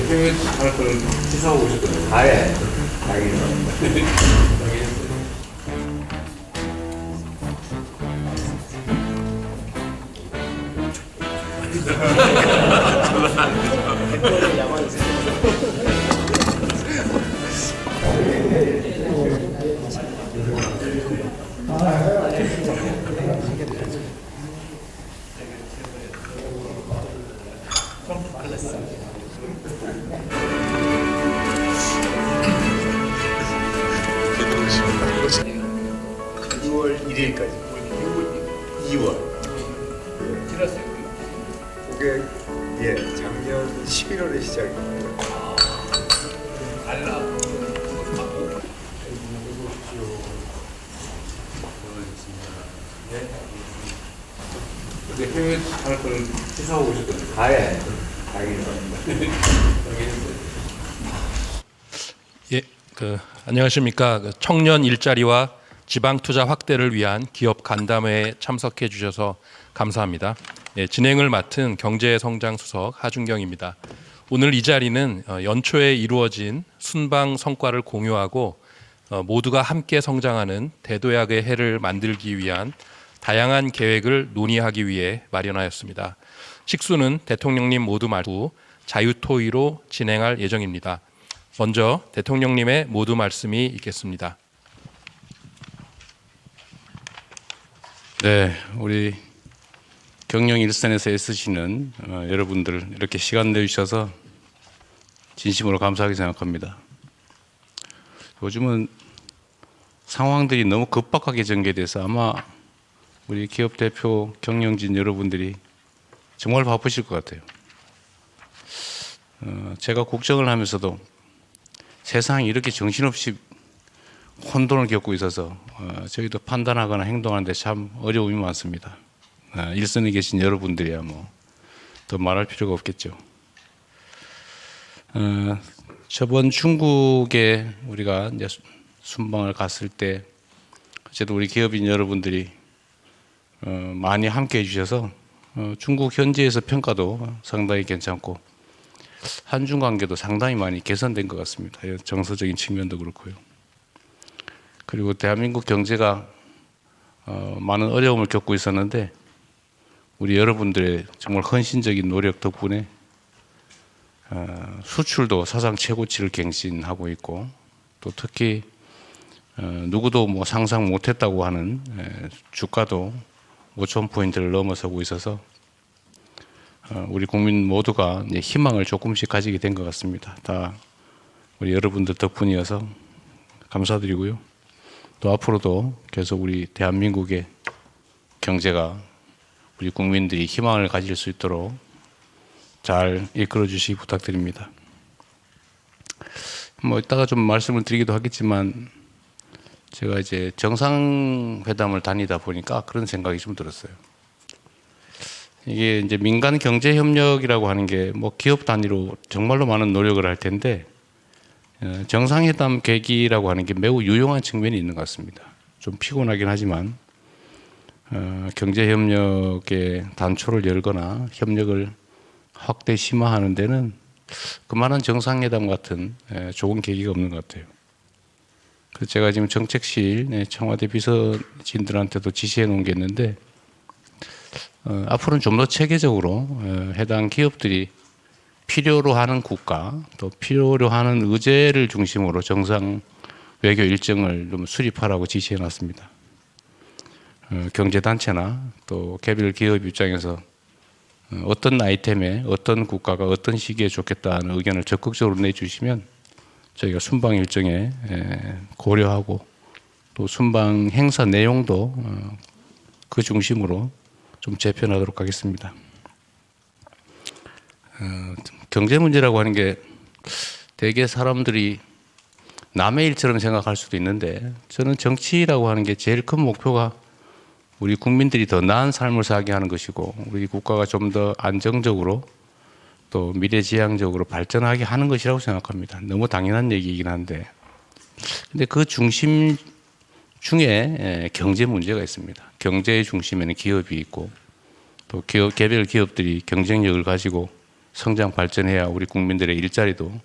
해외 갈 거를 취소하고 오셨거든요. 아, 예. 알겠습니다. 그게 작년 11월에 시작입니다. 해외 갈 거를 취소하고 오셨거든요. 아, 예. 알겠습니다. 예, 안녕하십니까. 청년 일자리와 지방 투자 확대를 위한 기업 간담회에 참석해 주셔서 감사합니다. 예, 진행을 맡은 경제성장수석 하준경입니다. 오늘 이 자리는 연초에 이루어진 순방 성과를 공유하고 모두가 함께 성장하는 대도약의 해를 만들기 위한 다양한 계획을 논의하기 위해 마련하였습니다. 식수는 대통령님 모두 말후 자유토의로 진행할 예정입니다. 먼저 대통령님의 모두 말씀이 있겠습니다. 네, 우리 경영 일선에서 애쓰시는 여러분들 이렇게 시간 내주셔서 진심으로 감사하게 생각합니다. 요즘은 상황들이 너무 급박하게 전개돼서 아마 우리 기업 대표 경영진 여러분들이 정말 바쁘실 것 같아요. 제가 국정을 하면서도 세상이 이렇게 정신없이 혼돈을 겪고 있어서 저희도 판단하거나 행동하는데 참 어려움이 많습니다. 일선에 계신 여러분들이야 뭐 더 말할 필요가 없겠죠. 저번 중국에 우리가 이제 순방을 갔을 때 어쨌든 우리 기업인 여러분들이 많이 함께 해주셔서 중국 현지에서 평가도 상당히 괜찮고 한중 관계도 상당히 많이 개선된 것 같습니다. 정서적인 측면도 그렇고요. 그리고 대한민국 경제가 많은 어려움을 겪고 있었는데 우리 여러분들의 정말 헌신적인 노력 덕분에 수출도 사상 최고치를 갱신하고 있고 또 특히 누구도 뭐 상상 못했다고 하는 주가도 5,000포인트를 넘어서고 있어서 우리 국민 모두가 이제 희망을 조금씩 가지게 된 것 같습니다. 다 우리 여러분들 덕분이어서 감사드리고요. 또 앞으로도 계속 우리 대한민국의 경제가 우리 국민들이 희망을 가질 수 있도록 잘 이끌어 주시기 부탁드립니다. 뭐 이따가 좀 말씀을 드리기도 하겠지만 제가 이제 정상회담을 다니다 보니까 그런 생각이 좀 들었어요. 이게 이제 민간 경제 협력이라고 하는 게 뭐 기업 단위로 정말로 많은 노력을 할 텐데 정상회담 계기라고 하는 게 매우 유용한 측면이 있는 것 같습니다. 좀 피곤하긴 하지만 경제 협력의 단초를 열거나 협력을 확대 심화하는 데는 그만한 정상회담 같은 좋은 계기가 없는 것 같아요. 그래서 제가 지금 정책실 청와대 비서진들한테도 지시해 놓은 게 있는데 앞으로는 좀 더 체계적으로 해당 기업들이 필요로 하는 국가 또 필요로 하는 의제를 중심으로 정상 외교 일정을 좀 수립하라고 지시해 놨습니다. 경제단체나 또 개별 기업 입장에서 어떤 아이템에 어떤 국가가 어떤 시기에 좋겠다는 의견을 적극적으로 내주시면 저희가 순방 일정에 고려하고 또 순방 행사 내용도 그 중심으로 좀 재편하도록 하겠습니다. 경제 문제라고 하는 게 대개 사람들이 남의 일처럼 생각할 수도 있는데 저는 정치라고 하는 게 제일 큰 목표가 우리 국민들이 더 나은 삶을 살게 하는 것이고 우리 국가가 좀 더 안정적으로 또 미래지향적으로 발전하게 하는 것이라고 생각합니다. 너무 당연한 얘기이긴 한데 근데 그 중심 중에 경제 문제가 있습니다. 경제의 중심에는 기업이 있고 또 개별 기업들이 경쟁력을 가지고 성장 발전해야 우리 국민들의 일자리도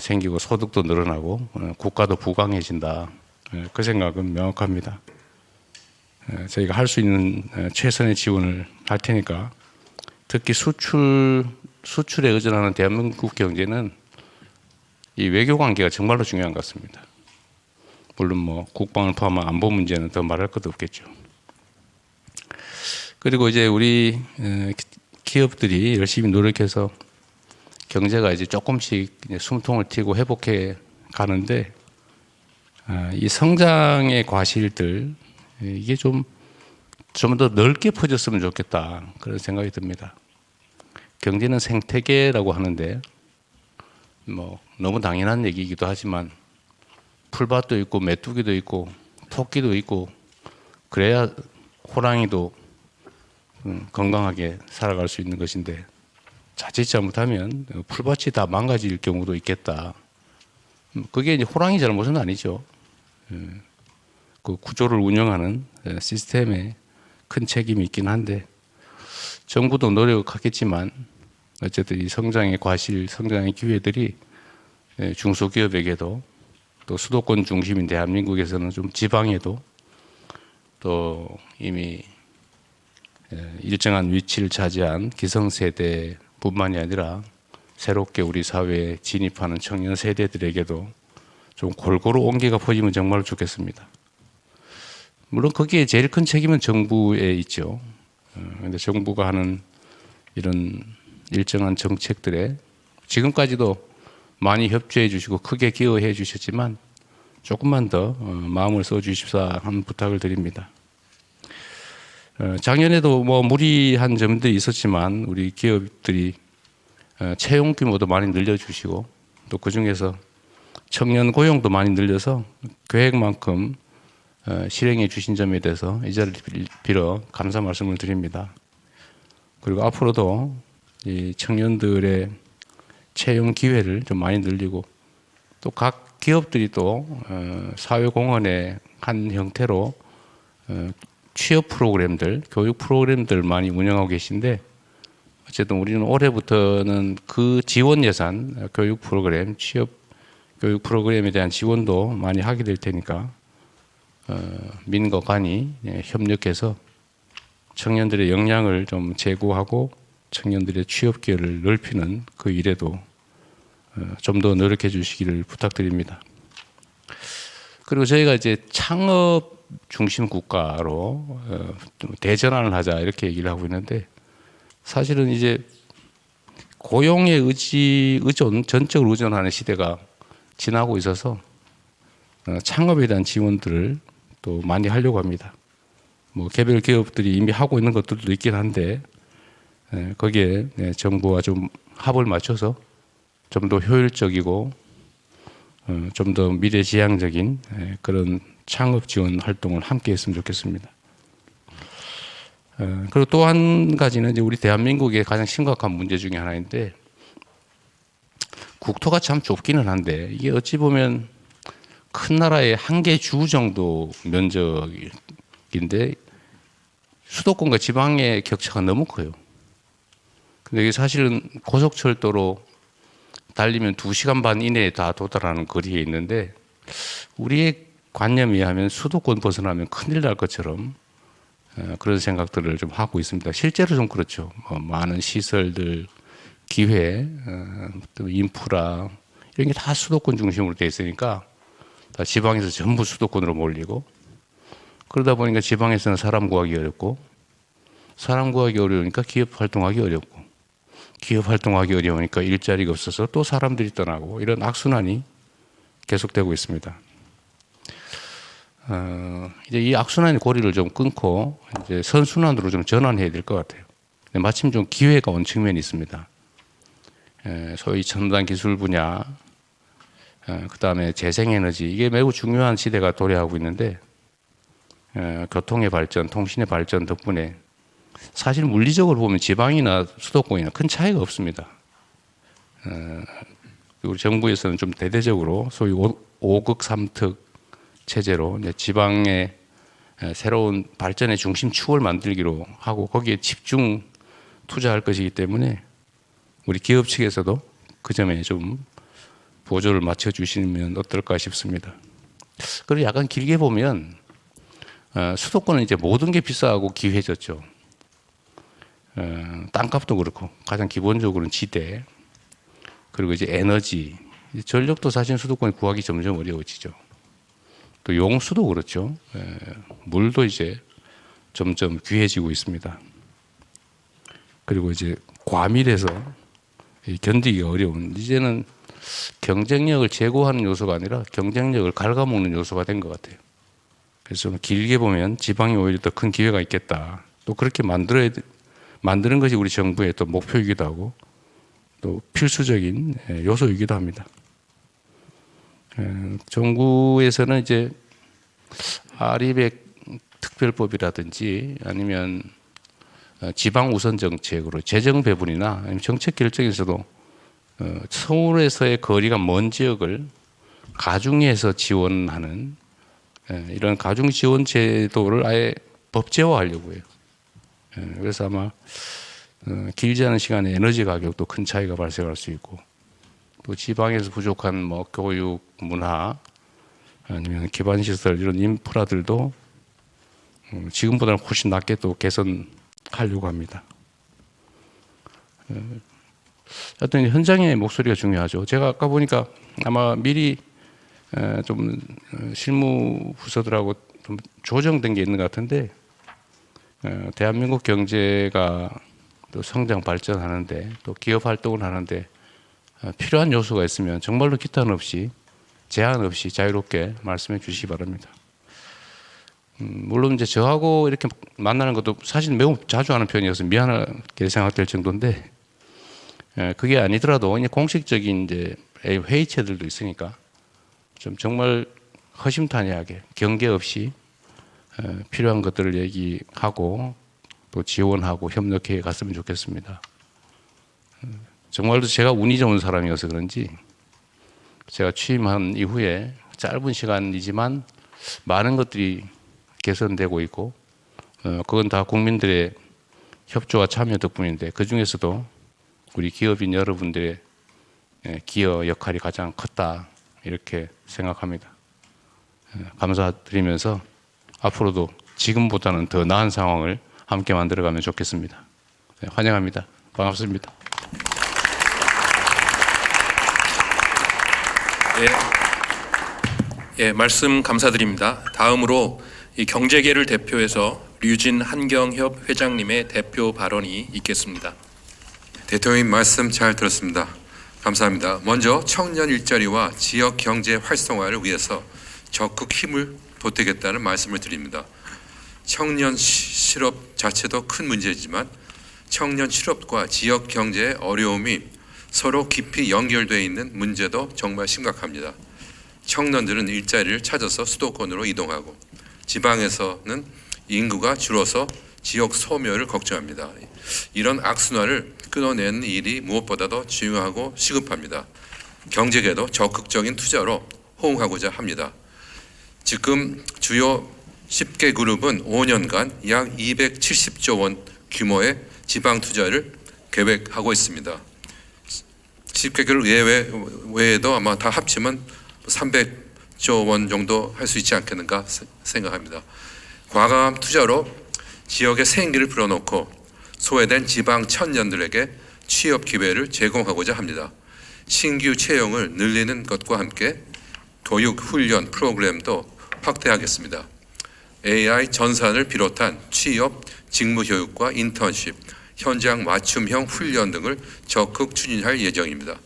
생기고 소득도 늘어나고 국가도 부강해진다. 그 생각은 명확합니다. 저희가 할 수 있는 최선의 지원을 할 테니까 특히 수출에 의존하는 대한민국 경제는 이 외교 관계가 정말로 중요한 것 같습니다. 물론 뭐 국방을 포함한 안보 문제는 더 말할 것도 없겠죠. 그리고 이제 우리 기업들이 열심히 노력해서 경제가 이제 조금씩 이제 숨통을 틔고 회복해 가는데 이 성장의 과실들 이게 좀 더 넓게 퍼졌으면 좋겠다 그런 생각이 듭니다. 경제는 생태계라고 하는데 뭐 너무 당연한 얘기이기도 하지만 풀밭도 있고 메뚜기도 있고 토끼도 있고 그래야 호랑이도 건강하게 살아갈 수 있는 것인데 자칫 잘못하면 풀밭이 다 망가질 경우도 있겠다. 그게 이제 호랑이 잘못은 아니죠. 그 구조를 운영하는 시스템에 큰 책임이 있긴 한데 정부도 노력하겠지만 어쨌든 이 성장의 과실, 성장의 기회들이 중소기업에게도 또 수도권 중심인 대한민국에서는 좀 지방에도 또 이미 일정한 위치를 차지한 기성세대뿐만이 아니라 새롭게 우리 사회에 진입하는 청년 세대들에게도 좀 골고루 온기가 퍼지면 정말 좋겠습니다. 물론 거기에 제일 큰 책임은 정부에 있죠. 그런데 정부가 하는 이런 일정한 정책들에 지금까지도 많이 협조해 주시고 크게 기여해 주셨지만 조금만 더 마음을 써 주십사 하는 부탁을 드립니다. 작년에도 뭐 무리한 점들이 있었지만 우리 기업들이 채용 규모도 많이 늘려주시고 또 그중에서 청년 고용도 많이 늘려서 계획만큼 실행해 주신 점에 대해서 이 자리를 빌어 감사 말씀을 드립니다. 그리고 앞으로도 이 청년들의 채용 기회를 좀 많이 늘리고 또 각 기업들이 또 사회공헌의 한 형태로 취업 프로그램들, 교육 프로그램들 많이 운영하고 계신데 어쨌든 우리는 올해부터는 그 지원 예산, 교육 프로그램, 취업 교육 프로그램에 대한 지원도 많이 하게 될 테니까 민과 관이 협력해서 청년들의 역량을 좀 제고하고 청년들의 취업 기회를 넓히는 그 일에도 좀 더 노력해 주시기를 부탁드립니다. 그리고 저희가 이제 창업 중심 국가로 대전환을 하자 이렇게 얘기를 하고 있는데 사실은 이제 고용에 전적으로 의존하는 시대가 지나고 있어서 창업에 대한 지원들을 또 많이 하려고 합니다. 뭐 개별 기업들이 이미 하고 있는 것들도 있긴 한데 거기에 정부와 좀 합을 맞춰서 좀 더 효율적이고 좀 더 미래지향적인 그런 창업 지원 활동을 함께 했으면 좋겠습니다. 그리고 또 한 가지는 이제 우리 대한민국의 가장 심각한 문제 중에 하나인데 국토가 참 좁기는 한데 이게 어찌 보면 큰 나라의 한 개 주 정도 면적인데 수도권과 지방의 격차가 너무 커요. 근데 이게 사실은 고속철도로 달리면 2시간 반 이내에 다 도달하는 거리에 있는데 우리의 관념에 의하면 수도권 벗어나면 큰일 날 것처럼 그런 생각들을 좀 하고 있습니다. 실제로 좀 그렇죠. 많은 시설들, 기회, 또 인프라 이런 게 다 수도권 중심으로 돼 있으니까 다 지방에서 전부 수도권으로 몰리고 그러다 보니까 지방에서는 사람 구하기 어렵고 사람 구하기 어려우니까 기업 활동하기 어렵고 기업 활동하기 어려우니까 일자리가 없어서 또 사람들이 떠나고 이런 악순환이 계속되고 있습니다. 이제 이 악순환의 고리를 좀 끊고 이제 선순환으로 좀 전환해야 될 것 같아요. 근데 마침 좀 기회가 온 측면이 있습니다. 소위 첨단 기술 분야, 그 다음에 재생에너지 이게 매우 중요한 시대가 도래하고 있는데 교통의 발전, 통신의 발전 덕분에 사실 물리적으로 보면 지방이나 수도권이나 큰 차이가 없습니다. 우리 정부에서는 좀 대대적으로 소위 5극 3특 체제로 이제 지방의 새로운 발전의 중심축을 만들기로 하고 거기에 집중 투자할 것이기 때문에 우리 기업 측에서도 그 점에 좀 보조를 맞춰주시면 어떨까 싶습니다. 그리고 약간 길게 보면 수도권은 이제 모든 게 비싸고 기회졌죠. 땅값도 그렇고 가장 기본적으로는 지대, 그리고 이제 에너지, 전력도 사실 수도권이 구하기 점점 어려워지죠. 또 용수도 그렇죠. 물도 이제 점점 귀해지고 있습니다. 그리고 이제 과밀해서 견디기가 어려운, 이제는 경쟁력을 제고하는 요소가 아니라 경쟁력을 갉아먹는 요소가 된 것 같아요. 그래서 길게 보면 지방이 오히려 더 큰 기회가 있겠다. 또 그렇게 만드는 것이 우리 정부의 또 목표이기도 하고 또 필수적인 요소이기도 합니다. 정부에서는 이제 아리백 특별법이라든지 아니면 지방 우선 정책으로 재정 배분이나 아니면 정책 결정에서도 서울에서의 거리가 먼 지역을 가중해서 지원하는 이런 가중 지원 제도를 아예 법제화하려고 해요. 그래서 아마 길지 않은 시간에 에너지 가격도 큰 차이가 발생할 수 있고, 또 지방에서 부족한 뭐 교육, 문화 아니면 기반 시설 이런 인프라들도 지금보다는 훨씬 낮게 또 개선하려고 합니다. 하여튼 현장의 목소리가 중요하죠. 제가 아까 보니까 아마 미리 좀 실무 부서들하고 좀 조정된 게 있는 것 같은데, 대한민국 경제가 또 성장 발전하는데 또 기업 활동을 하는데 필요한 요소가 있으면 정말로 기탄 없이 제한 없이 자유롭게 말씀해 주시기 바랍니다. 물론 이제 저하고 이렇게 만나는 것도 사실 매우 자주 하는 편이어서 미안하게 생각될 정도인데, 그게 아니더라도 그냥 공식적인 이제 회의체들도 있으니까 좀 정말 허심탄회하게 경계 없이 필요한 것들을 얘기하고 또 지원하고 협력해 갔으면 좋겠습니다. 정말로 제가 운이 좋은 사람이어서 그런지 제가 취임한 이후에 짧은 시간이지만 많은 것들이 개선되고 있고, 그건 다 국민들의 협조와 참여 덕분인데, 그 중에서도 우리 기업인 여러분들의 기여 역할이 가장 컸다 이렇게 생각합니다. 감사드리면서 앞으로도 지금보다는 더 나은 상황을 함께 만들어가면 좋겠습니다. 환영합니다. 반갑습니다. 말씀 감사드립니다. 다음으로 이 경제계를 대표해서 류진 한경협 회장님의 대표 발언이 있겠습니다. 대통령님 말씀 잘 들었습니다. 감사합니다. 먼저 청년 일자리와 지역 경제 활성화를 위해서 적극 힘을 보태겠다는 말씀을 드립니다. 청년 실업 자체도 큰 문제지만 청년 실업과 지역 경제의 어려움이 서로 깊이 연결되어 있는 문제도 정말 심각합니다. 청년들은 일자리를 찾아서 수도권으로 이동하고 지방에서는 인구가 줄어서 지역 소멸을 걱정합니다. 이런 악순환을 끊어내는 일이 무엇보다도 중요하고 시급합니다. 경제계도 적극적인 투자로 호응하고자 합니다. 지금 주요 10개 그룹은 5년간 약 270조 원 규모의 지방 투자를 계획하고 있습니다. 10개 그룹 외에도 아마 다 합치면 300조 원 정도 할 수 있지 않겠는가 생각합니다. 과감한 투자로 지역의 생기를 불어넣고 소외된 지방 청년들에게 취업 기회를 제공하고자 합니다. 신규 채용을 늘리는 것과 함께 교육 훈련 프로그램도 확대하겠습니다. AI 전산을 비롯한 취업, 직무 교육과 인턴십, 현장 맞춤형 훈련 등을 적극 추진할 예정입니다.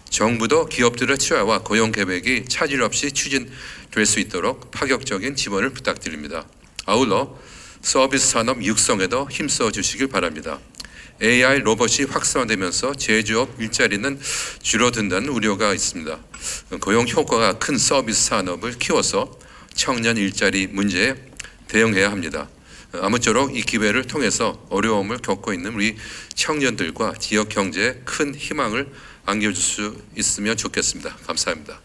정부도 기업들의 투자와 고용 계획이 차질 없이 추진될 수 있도록 파격적인 지원을 부탁드립니다. 아울러 서비스 산업 육성에도 힘써 주시길 바랍니다. AI 로봇이 확산되면서 제조업 일자리는 줄어든다는 우려가 있습니다. 고용 효과가 큰 서비스 산업을 키워서 청년 일자리 문제에 대응해야 합니다. 아무쪼록 이 기회를 통해서 어려움을 겪고 있는 우리 청년들과 지역 경제에 큰 희망을 안겨줄 수 있으면 좋겠습니다. 감사합니다.